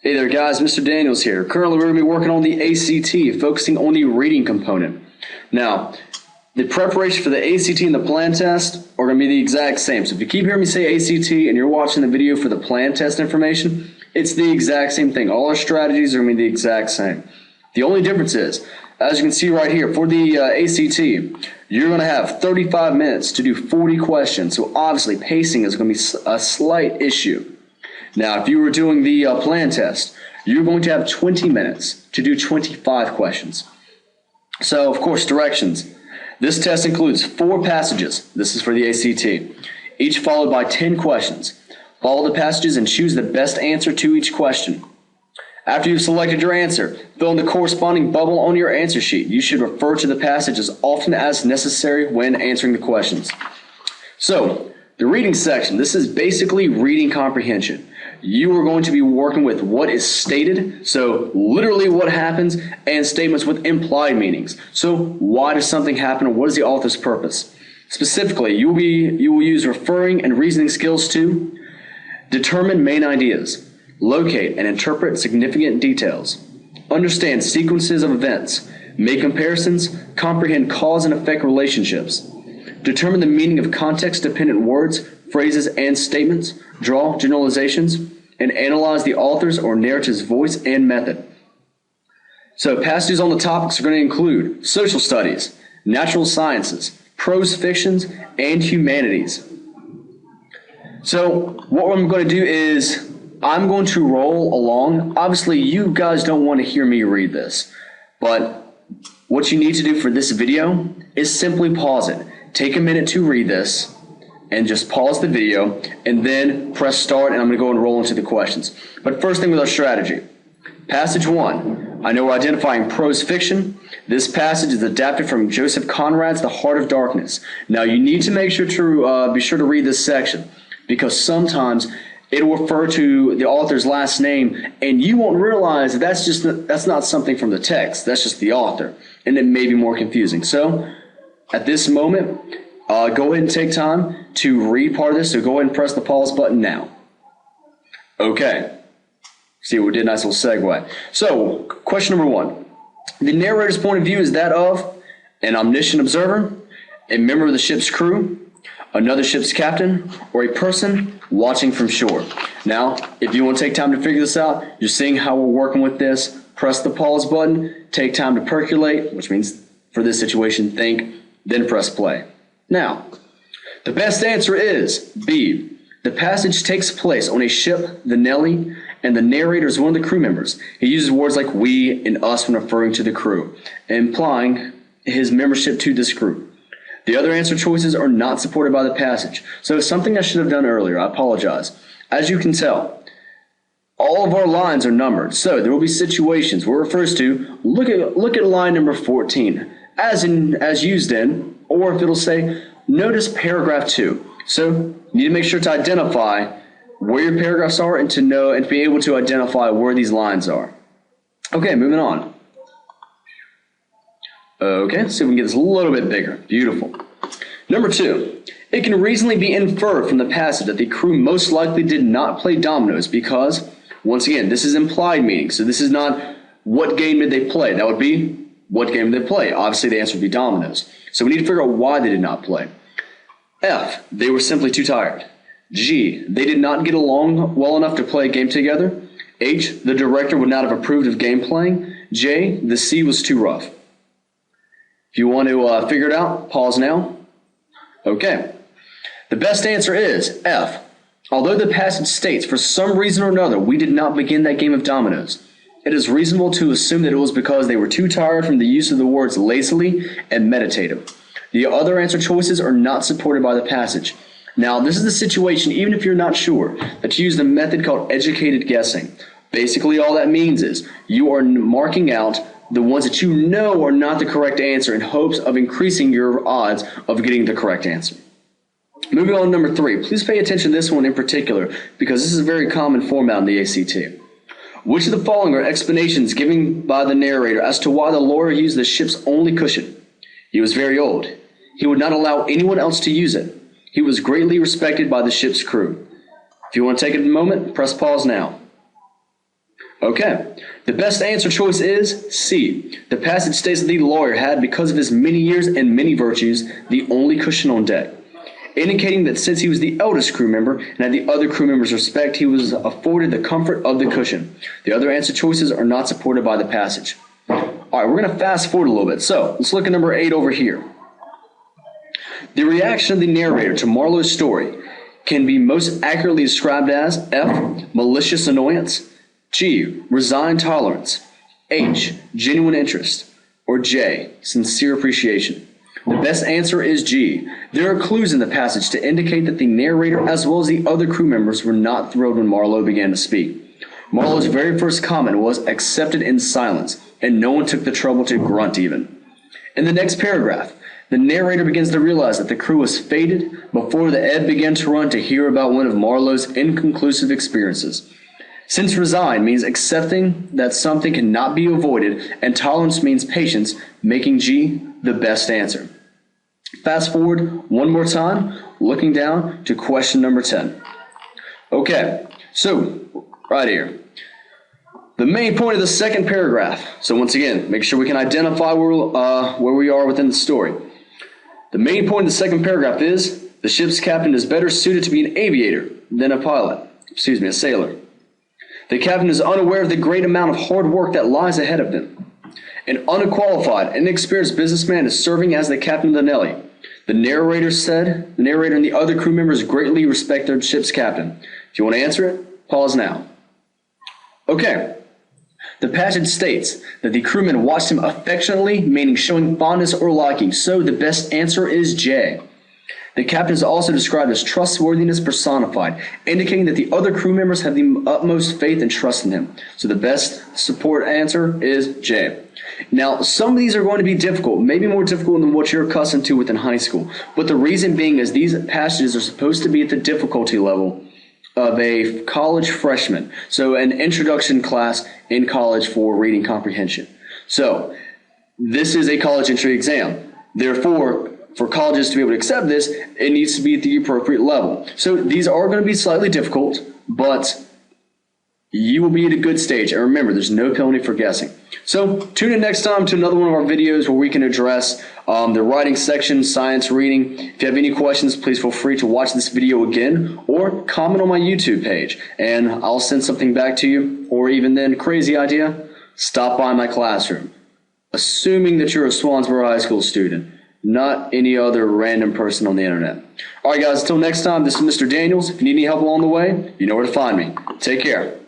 Hey there guys, Mr. Daniels here. Currently we're going to be working on the ACT, focusing on the reading component. Now, the preparation for the ACT and the plan test are going to be the exact same. So if you keep hearing me say ACT and you're watching the video for the plan test information, it's the exact same thing. All our strategies are going to be the exact same. The only difference is, as you can see right here, for the ACT, you're going to have 35 minutes to do 40 questions. So obviously pacing is going to be a slight issue. Now, if you were doing the plan test, you're going to have 20 minutes to do 25 questions. So, of course, directions. This test includes 4 passages. This is for the ACT, each followed by 10 questions. Follow the passages and choose the best answer to each question. After you've selected your answer, fill in the corresponding bubble on your answer sheet. You should refer to the passage as often as necessary when answering the questions. So, the reading section, this is basically reading comprehension. You are going to be working with what is stated, so literally what happens, and statements with implied meanings. So why does something happen, or what is the author's purpose? Specifically, you will use referring and reasoning skills to determine main ideas, locate and interpret significant details, understand sequences of events, make comparisons, comprehend cause and effect relationships, determine the meaning of context-dependent words, phrases, and statements, draw generalizations, and analyze the author's or narrative's voice and method. So passages on the topics are going to include social studies, natural sciences, prose fictions, and humanities. So what I'm going to do is I'm going to roll along. Obviously, you guys don't want to hear me read this, but what you need to do for this video is simply pause it. Take a minute to read this, and just pause the video, and then press start, and I'm going to go and roll into the questions. But first thing with our strategy. Passage 1. I know we're identifying prose fiction. This passage is adapted from Joseph Conrad's The Heart of Darkness. Now, you need to make sure to be sure to read this section, because sometimes it'll refer to the author's last name, and you won't realize that that's not something from the text. That's just the author, and it may be more confusing. So, at this moment, go ahead and take time to read part of this, so go ahead and press the pause button now. Okay. See what we did? Nice little segue. So, question number 1. The narrator's point of view is that of an omniscient observer, a member of the ship's crew, another ship's captain, or a person watching from shore. Now, if you want to take time to figure this out, you're seeing how we're working with this, press the pause button, take time to percolate, which means for this situation, think, then press play. Now, the best answer is B. The passage takes place on a ship, the Nelly, and the narrator is one of the crew members. He uses words like we and us when referring to the crew, implying his membership to this group. The other answer choices are not supported by the passage. So something I should have done earlier, I apologize. As you can tell, all of our lines are numbered. So there will be situations where it refers to, look at line number 14, as used in, or if it'll say, notice paragraph 2. So you need to make sure to identify where your paragraphs are and to know and be able to identify where these lines are. Okay, moving on. Okay, let's see if we can get this a little bit bigger. Beautiful. Number 2, it can reasonably be inferred from the passage that the crew most likely did not play dominoes because, once again, this is implied meaning. So this is not what game did they play. That would be what game did they play. Obviously, the answer would be dominoes. So we need to figure out why they did not play. F, they were simply too tired. G, they did not get along well enough to play a game together. H, the director would not have approved of game playing. J, the sea was too rough. If you want to figure it out, pause now. Okay. The best answer is F. Although the passage states, for some reason or another, we did not begin that game of dominoes, it is reasonable to assume that it was because they were too tired from the use of the words lazily and meditative. The other answer choices are not supported by the passage. Now, this is the situation, even if you're not sure, that you use the method called educated guessing. Basically, all that means is you are marking out the ones that you know are not the correct answer in hopes of increasing your odds of getting the correct answer. Moving on to number 3, please pay attention to this one in particular because this is a very common format in the ACT. Which of the following are explanations given by the narrator as to why the lawyer used the ship's only cushion? He was very old. He would not allow anyone else to use it. He was greatly respected by the ship's crew. If you want to take a moment, press pause now. Okay, the best answer choice is C. The passage states that the lawyer had, because of his many years and many virtues, the only cushion on deck, indicating that since he was the eldest crew member and had the other crew members' respect, he was afforded the comfort of the cushion. The other answer choices are not supported by the passage. All right, we're going to fast forward a little bit. So let's look at number 8 over here. The reaction of the narrator to Marlowe's story can be most accurately described as F. Malicious annoyance, G. Resigned tolerance, H. Genuine interest, or J. Sincere appreciation. The best answer is G. There are clues in the passage to indicate that the narrator as well as the other crew members were not thrilled when Marlowe began to speak. Marlowe's very first comment was accepted in silence, and no one took the trouble to grunt even. In the next paragraph, the narrator begins to realize that the crew was fated before the ebb began to run to hear about one of Marlowe's inconclusive experiences. Since resign means accepting that something cannot be avoided, and tolerance means patience, making G the best answer. Fast forward one more time, looking down to question number 10. Okay, so right here. The main point of the second paragraph. So once again, make sure we can identify where we are within the story. The main point of the second paragraph is the ship's captain is better suited to be an aviator than a sailor. The captain is unaware of the great amount of hard work that lies ahead of them. An unqualified, inexperienced businessman is serving as the captain of the Nellie. The narrator and the other crew members greatly respect their ship's captain. If you want to answer it, pause now. Okay. The passage states that the crewmen watched him affectionately, meaning showing fondness or liking, so the best answer is J. The captain is also described as trustworthiness personified, indicating that the other crew members have the utmost faith and trust in him. So the best support answer is J. Now, some of these are going to be difficult, maybe more difficult than what you're accustomed to within high school. But the reason being is these passages are supposed to be at the difficulty level of a college freshman. So an introduction class in college for reading comprehension. So this is a college entry exam. Therefore, for colleges to be able to accept this, it needs to be at the appropriate level. So these are going to be slightly difficult, but you will be at a good stage. And remember, there's no penalty for guessing. So tune in next time to another one of our videos where we can address the writing section, science reading. If you have any questions, please feel free to watch this video again or comment on my YouTube page, and I'll send something back to you. Or even then, crazy idea, stop by my classroom, assuming that you're a Swansboro High School student, not any other random person on the internet. All right, guys, until next time, this is Mr. Daniels. If you need any help along the way, you know where to find me. Take care.